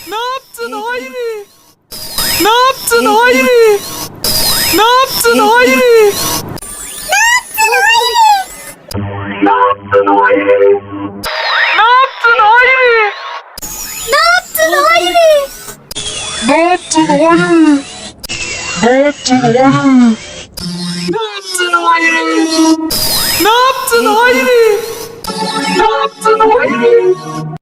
Ne yaptın Hayri? Ne yaptın Hayri? Ne yaptın Hayri? Ne yaptın Hayri? Ne yaptın Hayri? Ne yaptın Hayri? Ne yaptın Hayri? Ne yaptın Hayri? Ne yaptın Hayri? Ne yaptın Hayri? Ne yaptın Hayri?